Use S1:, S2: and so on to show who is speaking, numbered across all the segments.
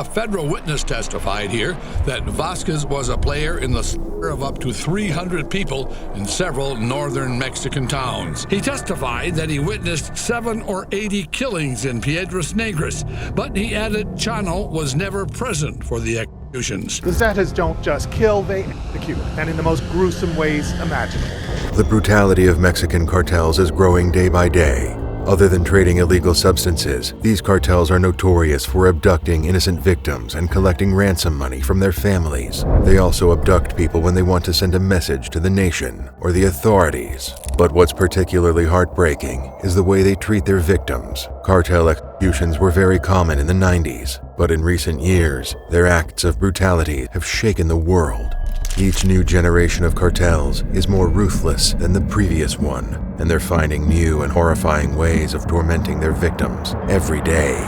S1: A federal witness testified here that Vasquez was a player in the slaughter of up to 300 people in several northern Mexican towns. He testified that he witnessed 7 or 80 killings in Piedras Negras, but he added Chano was never present for the executions.
S2: The Zetas don't just kill, they execute, and in the most gruesome ways imaginable.
S3: The brutality of Mexican cartels is growing day by day. Other than trading illegal substances, these cartels are notorious for abducting innocent victims and collecting ransom money from their families. They also abduct people when they want to send a message to the nation or the authorities. But what's particularly heartbreaking is the way they treat their victims. Cartel executions were very common in the 90s, but in recent years, their acts of brutality have shaken the world. Each new generation of cartels is more ruthless than the previous one, and they're finding new and horrifying ways of tormenting their victims every day.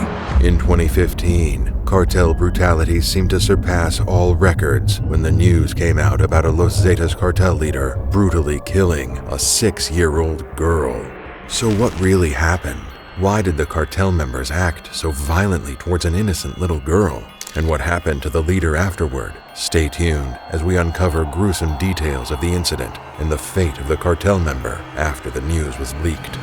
S3: In 2015, cartel brutalities seemed to surpass all records when the news came out about a Los Zetas cartel leader brutally killing a 6-year-old girl. So what really happened? Why did the cartel members act so violently towards an innocent little girl? And what happened to the leader afterward? Stay tuned as we uncover gruesome details of the incident and the fate of the cartel member after the news was leaked.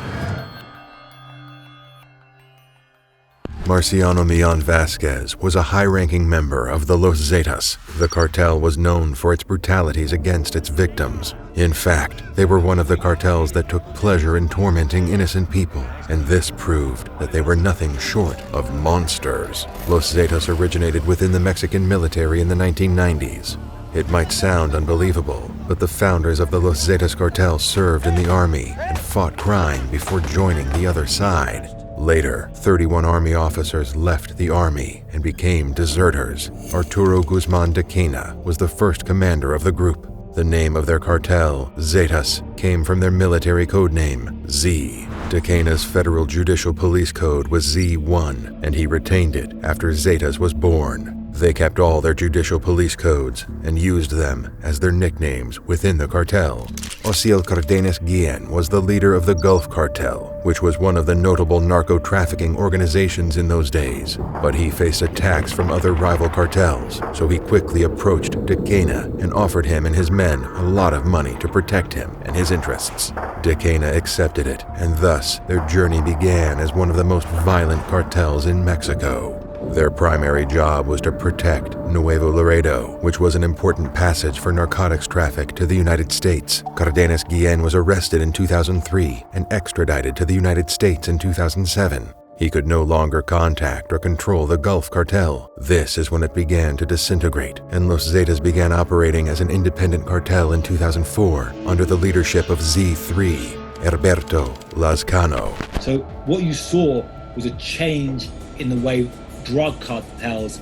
S3: Marciano Millan Vasquez was a high-ranking member of the Los Zetas. The cartel was known for its brutalities against its victims. In fact, they were one of the cartels that took pleasure in tormenting innocent people, and this proved that they were nothing short of monsters. Los Zetas originated within the Mexican military in the 1990s. It might sound unbelievable, but the founders of the Los Zetas cartel served in the army and fought crime before joining the other side. Later, 31 army officers left the army and became deserters. Arturo Guzman de Quena was the first commander of the group. The name of their cartel, Zetas, came from their military codename, Z. De Quena's federal judicial police code was Z1, and he retained it after Zetas was born. They kept all their judicial police codes and used them as their nicknames within the cartel. Osiel Cardenas Guillen was the leader of the Gulf Cartel, which was one of the notable narco-trafficking organizations in those days. But he faced attacks from other rival cartels, so he quickly approached De Quena and offered him and his men a lot of money to protect him and his interests. De Quena accepted it, and thus their journey began as one of the most violent cartels in Mexico. Their primary job was to protect Nuevo Laredo, which was an important passage for narcotics traffic to the United States. Cardenas Guillen was arrested in 2003 and extradited to the United States in 2007. He could no longer contact or control the Gulf Cartel. This is when it began to disintegrate, and Los Zetas began operating as an independent cartel in 2004 under the leadership of Z3, Herberto Lazcano.
S4: So what you saw was a change in the way drug cartels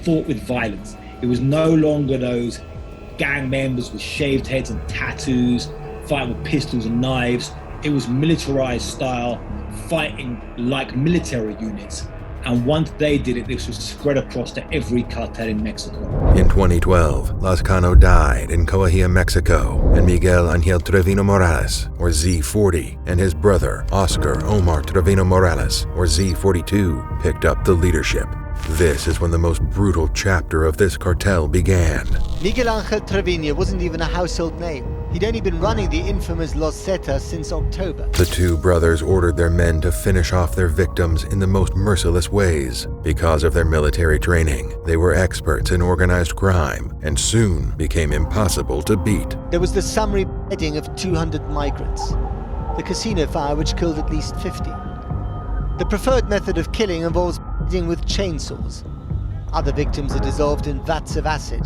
S4: fought with violence. It was no longer those gang members with shaved heads and tattoos fighting with pistols and knives. It was militarized style, fighting like military units. And once they did it, this was spread across to every cartel in Mexico.
S3: In 2012, Lazcano died in Coahuila, Mexico, and Miguel Angel Trevino Morales, or Z40, and his brother, Oscar Omar Trevino Morales, or Z42, picked up the leadership. This is when the most brutal chapter of this cartel began.
S5: Miguel Angel Trevino wasn't even a household name. He'd only been running the infamous Los Zetas since October.
S3: The two brothers ordered their men to finish off their victims in the most merciless ways. Because of their military training, they were experts in organized crime and soon became impossible to beat.
S5: There was the summary beheading of 200 migrants, the casino fire which killed at least 50. The preferred method of killing involves beheading with chainsaws. Other victims are dissolved in vats of acid.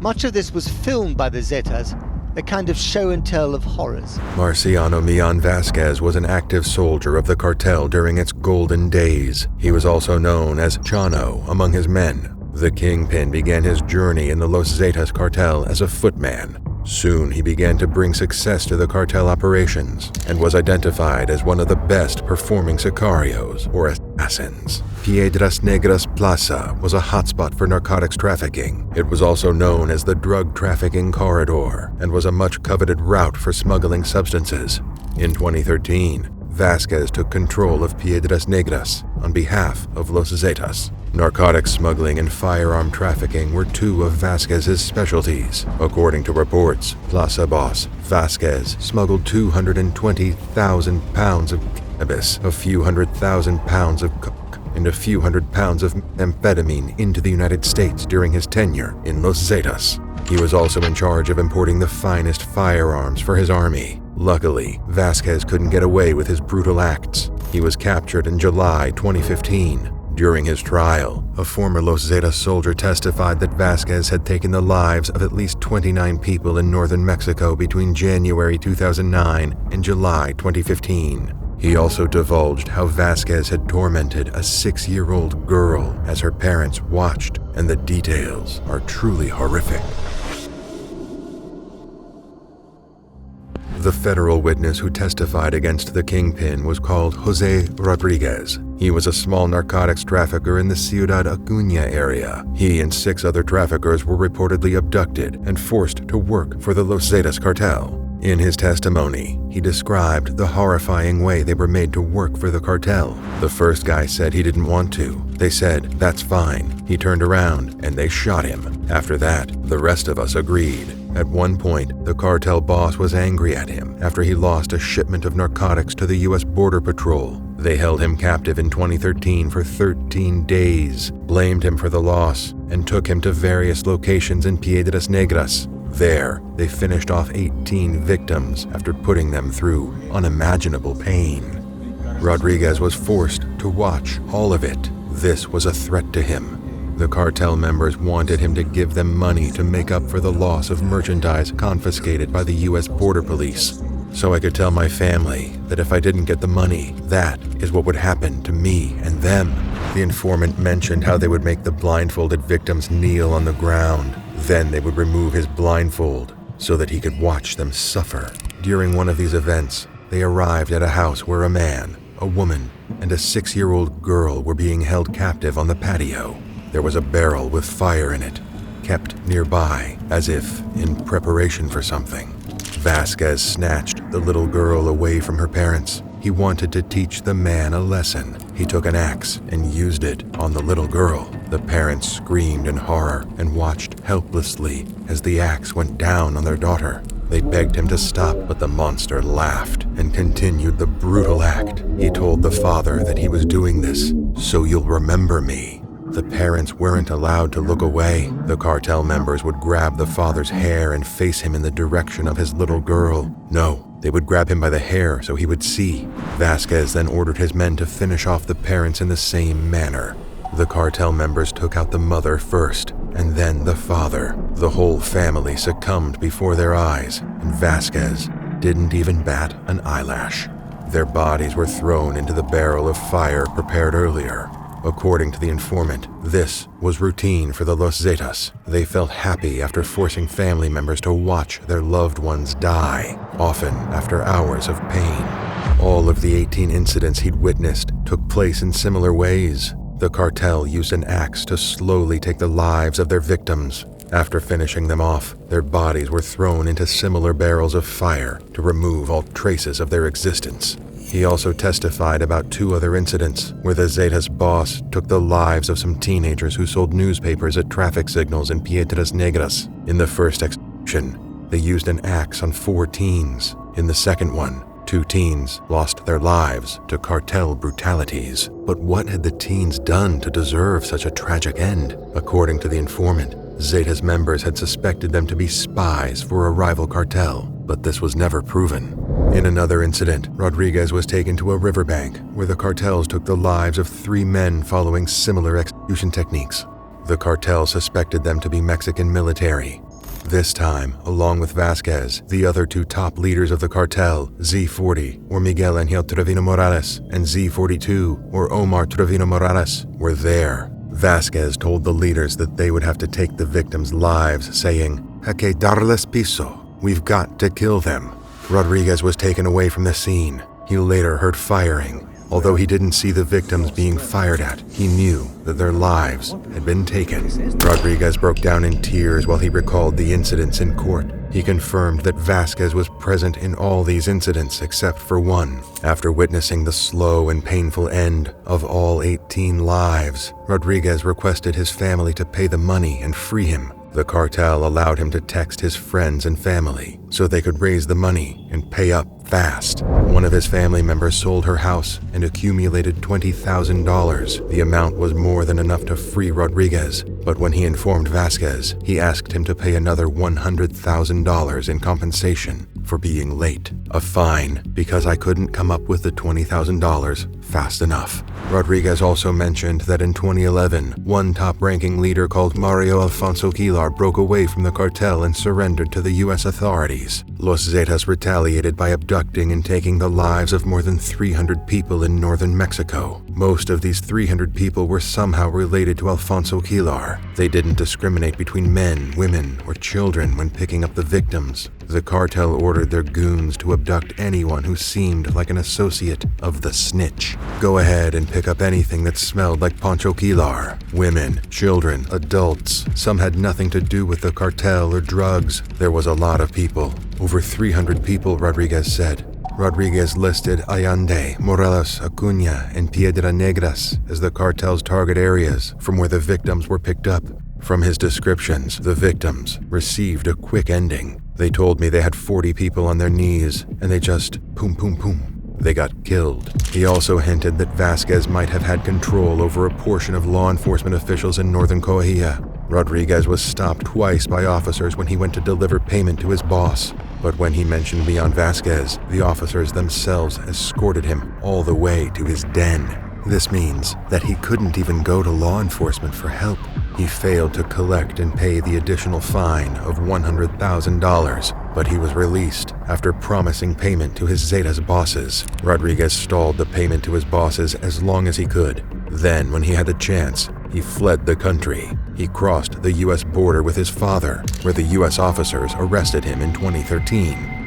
S5: Much of this was filmed by the Zetas, a kind of show and tell of horrors.
S3: Marciano Millan Vasquez was an active soldier of the cartel during its golden days. He was also known as Chano among his men. The kingpin began his journey in the Los Zetas cartel as a footman. Soon he began to bring success to the cartel operations and was identified as one of the best performing sicarios, or assassins. Piedras Negras Plaza was a hotspot for narcotics trafficking. It was also known as the drug trafficking corridor and was a much coveted route for smuggling substances. In 2013, Vasquez took control of Piedras Negras on behalf of Los Zetas. Narcotics smuggling and firearm trafficking were two of Vasquez's specialties. According to reports, Plaza boss Vasquez smuggled 220,000 pounds of cannabis, a few 100,000 pounds of coke, and a few hundred pounds of amphetamine into the United States during his tenure in Los Zetas. He was also in charge of importing the finest firearms for his army. Luckily, Vasquez couldn't get away with his brutal acts. He was captured in July 2015. During his trial, a former Los Zetas soldier testified that Vasquez had taken the lives of at least 29 people in northern Mexico between January 2009 and July 2015. He also divulged how Vasquez had tormented a 6-year-old girl as her parents watched, and the details are truly horrific. The federal witness who testified against the kingpin was called Jose Rodriguez. He was a small narcotics trafficker in the Ciudad Acuña area. He and 6 other traffickers were reportedly abducted and forced to work for the Los Zetas cartel. In his testimony, he described the horrifying way they were made to work for the cartel. The first guy said he didn't want to. They said, "That's fine." He turned around and they shot him. After that, the rest of us agreed. At one point, the cartel boss was angry at him after he lost a shipment of narcotics to the U.S. Border Patrol. They held him captive in 2013 for 13 days, blamed him for the loss, and took him to various locations in Piedras Negras. There, they finished off 18 victims after putting them through unimaginable pain. Rodriguez was forced to watch all of it. This was a threat to him. The cartel members wanted him to give them money to make up for the loss of merchandise confiscated by the U.S. Border Police. So I could tell my family that if I didn't get the money, that is what would happen to me and them. The informant mentioned how they would make the blindfolded victims kneel on the ground. Then they would remove his blindfold so that he could watch them suffer. During one of these events, they arrived at a house where a man, a woman, and a 6-year-old girl were being held captive on the patio. There was a barrel with fire in it, kept nearby, as if in preparation for something. Vasquez snatched the little girl away from her parents. He wanted to teach the man a lesson. He took an axe and used it on the little girl. The parents screamed in horror and watched helplessly as the axe went down on their daughter. They begged him to stop, but the monster laughed and continued the brutal act. He told the father that he was doing this, "So you'll remember me." The parents weren't allowed to look away. The cartel members would grab the father's hair and face him in the direction of his little girl. No, they would grab him by the hair so he would see. Vasquez then ordered his men to finish off the parents in the same manner. The cartel members took out the mother first, and then the father. The whole family succumbed before their eyes, and Vasquez didn't even bat an eyelash. Their bodies were thrown into the barrel of fire prepared earlier. According to the informant, this was routine for the Los Zetas. They felt happy after forcing family members to watch their loved ones die, often after hours of pain. All of the 18 incidents he'd witnessed took place in similar ways. The cartel used an axe to slowly take the lives of their victims. After finishing them off, their bodies were thrown into similar barrels of fire to remove all traces of their existence. He also testified about 2 other incidents where the Zetas boss took the lives of some teenagers who sold newspapers at traffic signals in Piedras Negras. In the first execution, they used an axe on 4 teens. In the second one, 2 teens lost their lives to cartel brutalities. But what had the teens done to deserve such a tragic end? According to the informant, Zetas members had suspected them to be spies for a rival cartel, but this was never proven. In another incident, Rodriguez was taken to a riverbank where the cartels took the lives of 3 men following similar execution techniques. The cartel suspected them to be Mexican military. This time, along with Vasquez, the other 2 top leaders of the cartel, Z40, or Miguel Angel Trevino Morales, and Z42, or Omar Trevino Morales, were there. Vasquez told the leaders that they would have to take the victims' lives, saying, "Hay que darles piso. We've got to kill them." Rodriguez was taken away from the scene. He later heard firing. Although he didn't see the victims being fired at, he knew that their lives had been taken. Rodriguez broke down in tears while he recalled the incidents in court. He confirmed that Vasquez was present in all these incidents except for one. After witnessing the slow and painful end of all 18 lives, Rodriguez requested his family to pay the money and free him. The cartel allowed him to text his friends and family so they could raise the money and pay up fast. One of his family members sold her house and accumulated $20,000. The amount was more than enough to free Rodriguez, but when he informed Vasquez, he asked him to pay another $100,000 in compensation for being late. A fine because I couldn't come up with the $20,000 fast enough. Rodriguez also mentioned that in 2011, one top-ranking leader called Mario Alfonso Quilar broke away from the cartel and surrendered to the U.S. authorities. Los Zetas retaliated by abducting and taking the lives of more than 300 people in northern Mexico. Most of these 300 people were somehow related to Alfonso Quilar. They didn't discriminate between men, women, or children when picking up the victims. The cartel ordered their goons to abduct anyone who seemed like an associate of the snitch. Go ahead and pick up anything that smelled like Pancho Quilar. Women, children, adults. Some had nothing to do with the cartel or drugs. There was a lot of people. Over 300 people, Rodriguez said. Rodriguez listed Allende, Morelos, Acuña, and Piedras Negras as the cartel's target areas from where the victims were picked up. From his descriptions, the victims received a quick ending. They told me they had 40 people on their knees, and they just boom, boom, boom. They got killed. He also hinted that Vasquez might have had control over a portion of law enforcement officials in northern Coahuila. Rodriguez was stopped twice by officers when he went to deliver payment to his boss. But when he mentioned me on Vasquez, the officers themselves escorted him all the way to his den. This means that he couldn't even go to law enforcement for help. He failed to collect and pay the additional fine of $100,000, but he was released after promising payment to his Zetas bosses. Rodriguez stalled the payment to his bosses as long as he could. Then, when he had the chance, he fled the country. He crossed the U.S. border with his father, where the U.S. officers arrested him in 2013.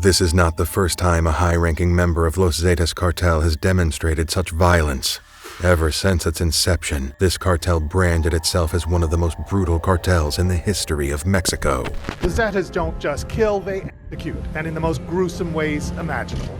S3: This is not the first time a high-ranking member of Los Zetas cartel has demonstrated such violence. Ever since its inception, this cartel branded itself as one of the most brutal cartels in the history of Mexico.
S2: The Zetas don't just kill, they execute, and in the most gruesome ways imaginable.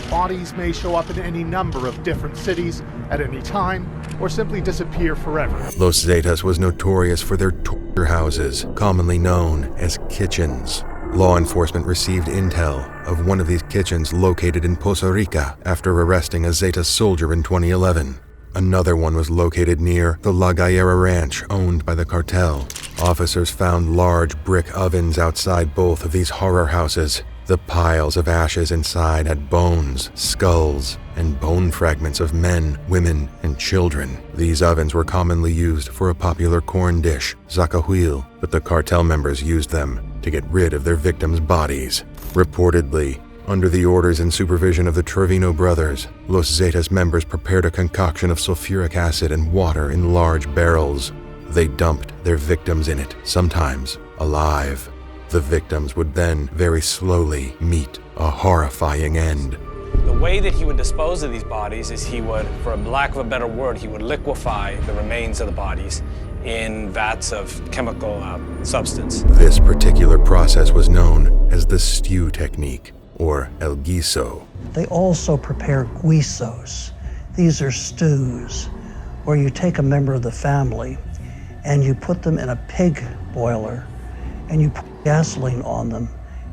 S2: Bodies may show up in any number of different cities at any time, or simply disappear forever.
S3: Los Zetas was notorious for their torture houses, commonly known as kitchens. Law enforcement received intel of one of these kitchens located in Poza Rica after arresting a Zeta soldier in 2011. Another one was located near the La Galera Ranch owned by the cartel. Officers found large brick ovens outside both of these horror houses. The piles of ashes inside had bones, skulls, and bone fragments of men, women, and children. These ovens were commonly used for a popular corn dish, zacahuil, but the cartel members used them to get rid of their victims' bodies. Reportedly, under the orders and supervision of the Trevino brothers, Los Zetas members prepared a concoction of sulfuric acid and water in large barrels. They dumped their victims in it, sometimes alive. The victims would then very slowly meet a horrifying end.
S6: The way that he would dispose of these bodies is he would, for lack of a better word, he would liquefy the remains of the bodies in vats of chemical substance.
S3: This particular process was known as the stew technique, or el guiso.
S7: They also prepare guisos. These are stews where you take a member of the family and you put them in a pig boiler and you put gasoline on them,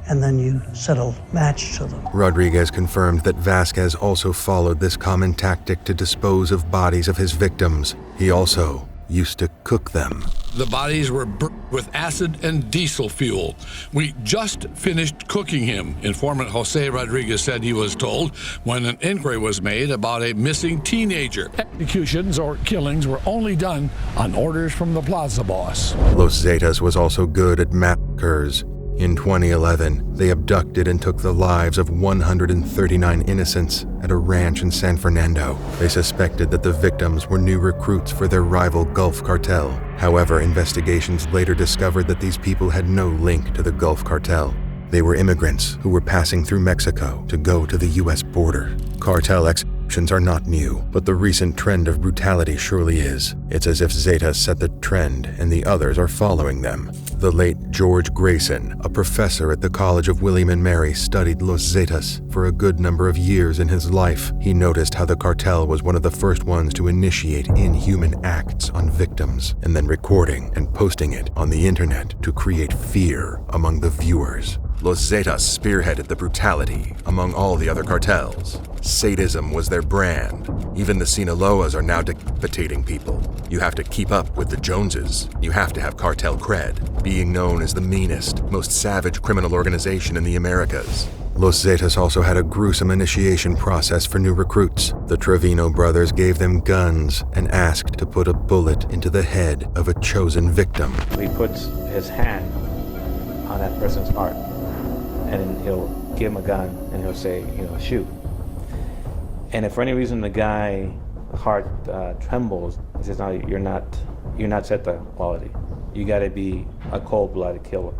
S7: and then you set a match to them.
S3: Rodriguez confirmed that Vasquez also followed this common tactic to dispose of bodies of his victims. He also used to cook them.
S1: The bodies were burned with acid and diesel fuel. We just finished cooking him, informant Jose Rodriguez said he was told when an inquiry was made about a missing teenager. Executions or killings were only done on orders from the plaza boss.
S3: Los Zetas was also good at massacres. In 2011, they abducted and took the lives of 139 innocents at a ranch in San Fernando. They suspected that the victims were new recruits for their rival Gulf Cartel. However, investigations later discovered that these people had no link to the Gulf Cartel. They were immigrants who were passing through Mexico to go to the U.S. border. Cartel executions are not new, but the recent trend of brutality surely is. It's as if Zetas set the trend and the others are following them. The late George Grayson, a professor at the College of William and Mary, studied Los Zetas for a good number of years in his life. He noticed how the cartel was one of the first ones to initiate inhuman acts on victims, and then recording and posting it on the internet to create fear among the viewers. Los Zetas spearheaded the brutality among all the other cartels. Sadism was their brand. Even the Sinaloas are now decapitating people. You have to keep up with the Joneses. You have to have cartel cred, being known as the meanest, most savage criminal organization in the Americas. Los Zetas also had a gruesome initiation process for new recruits. The Trevino brothers gave them guns and asked to put a bullet into the head of a chosen victim.
S8: He puts his hand on that person's heart, and then he'll give him a gun and he'll say, shoot. And if for any reason the guy's heart trembles, he says, no, you're not Zeta quality. You gotta be a cold-blooded killer,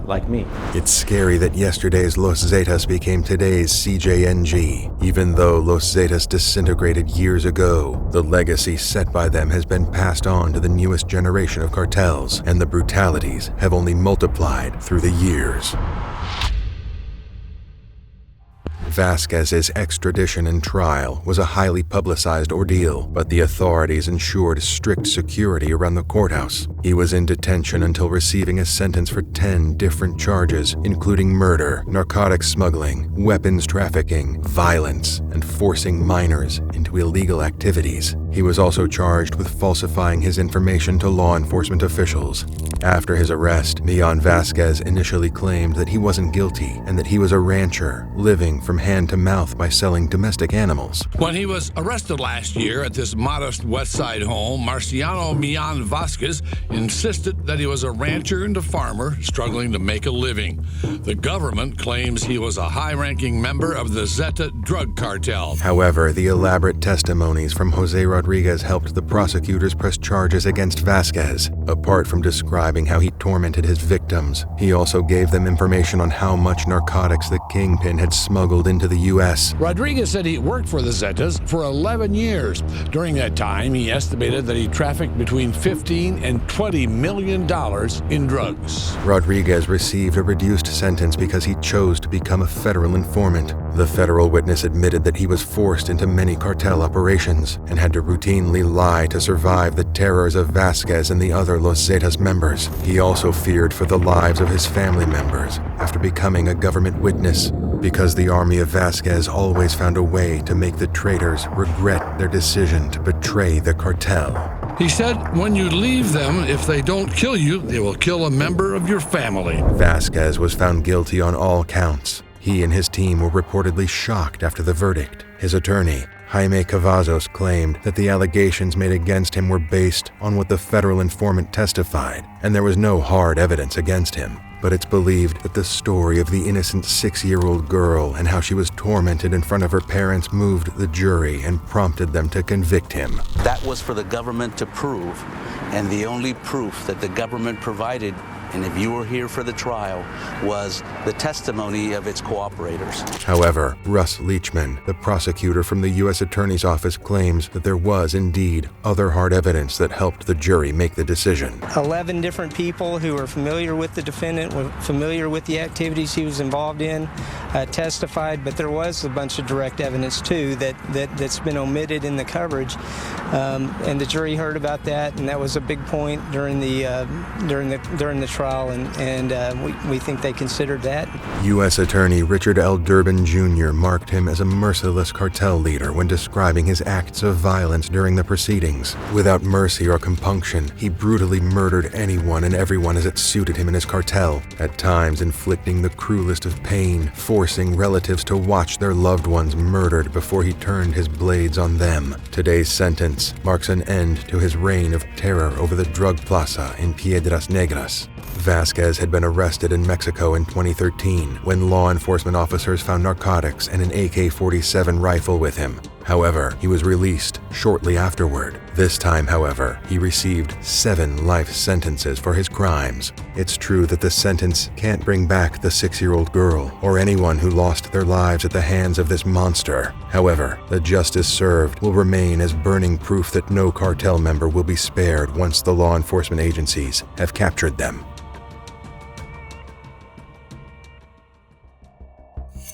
S8: like me.
S3: It's scary that yesterday's Los Zetas became today's CJNG. Even though Los Zetas disintegrated years ago, the legacy set by them has been passed on to the newest generation of cartels, and the brutalities have only multiplied through the years. Vasquez's extradition and trial was a highly publicized ordeal, but the authorities ensured strict security around the courthouse. He was in detention until receiving a sentence for 10 different charges, including murder, narcotics smuggling, weapons trafficking, violence, and forcing minors into illegal activities. He was also charged with falsifying his information to law enforcement officials. After his arrest, Millán Vasquez initially claimed that he wasn't guilty and that he was a rancher, living from hand to mouth by selling domestic animals.
S1: When he was arrested last year at this modest West Side home, Marciano Millán Vasquez insisted that he was a rancher and a farmer struggling to make a living. The government claims he was a high-ranking member of the Zeta drug cartel.
S3: However, the elaborate testimonies from Jose Rodriguez helped the prosecutors press charges against Vasquez. Apart from describing how he tormented his victims, he also gave them information on how much narcotics the kingpin had smuggled into the U.S.
S1: Rodriguez said he worked for the Zetas for 11 years. During that time, he estimated that he trafficked between $15 and $20 million in drugs.
S3: Rodriguez received a reduced sentence because he chose to become a federal informant. The federal witness admitted that he was forced into many cartel operations and had to routinely lie to survive the terrors of Vasquez and the other Los Zetas members. He also feared for the lives of his family members after becoming a government witness, because the army of Vasquez always found a way to make the traitors regret their decision to betray the cartel.
S1: He said, when you leave them, if they don't kill you, they will kill a member of your family.
S3: Vasquez was found guilty on all counts. He and his team were reportedly shocked after the verdict. His attorney, Jaime Cavazos, claimed that the allegations made against him were based on what the federal informant testified, and there was no hard evidence against him. But it's believed that the story of the innocent 6-year-old girl and how she was tormented in front of her parents moved the jury and prompted them to convict him.
S9: That was for the government to prove, and the only proof that the government provided, and if you were here for the trial, was the testimony of its cooperators.
S3: However, Russ Leachman, the prosecutor from the U.S. Attorney's Office, claims that there was indeed other hard evidence that helped the jury make the decision.
S10: 11 different people who were familiar with the defendant, were familiar with the activities he was involved in, testified, but there was a bunch of direct evidence too that's been omitted in the coverage, and the jury heard about that, and that was a big point during the trial, and we think they considered that.
S3: U.S. Attorney Richard L. Durbin Jr. marked him as a merciless cartel leader when describing his acts of violence during the proceedings. Without mercy or compunction, he brutally murdered anyone and everyone as it suited him in his cartel, at times inflicting the cruelest of pain, forcing relatives to watch their loved ones murdered before he turned his blades on them. Today's sentence marks an end to his reign of terror over the drug plaza in Piedras Negras. Vasquez had been arrested in Mexico in 2013 when law enforcement officers found narcotics and an AK-47 rifle with him. However, he was released shortly afterward. This time, however, he received 7 life sentences for his crimes. It's true that the sentence can't bring back the 6-year-old girl or anyone who lost their lives at the hands of this monster. However, the justice served will remain as burning proof that no cartel member will be spared once the law enforcement agencies have captured them.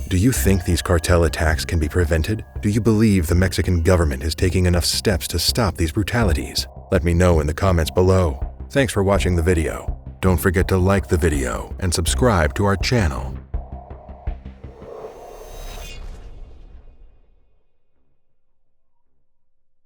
S3: Do you think these cartel attacks can be prevented? Do you believe the Mexican government is taking enough steps to stop these brutalities? Let me know in the comments below. Thanks for watching the video. Don't forget to like the video and subscribe to our channel.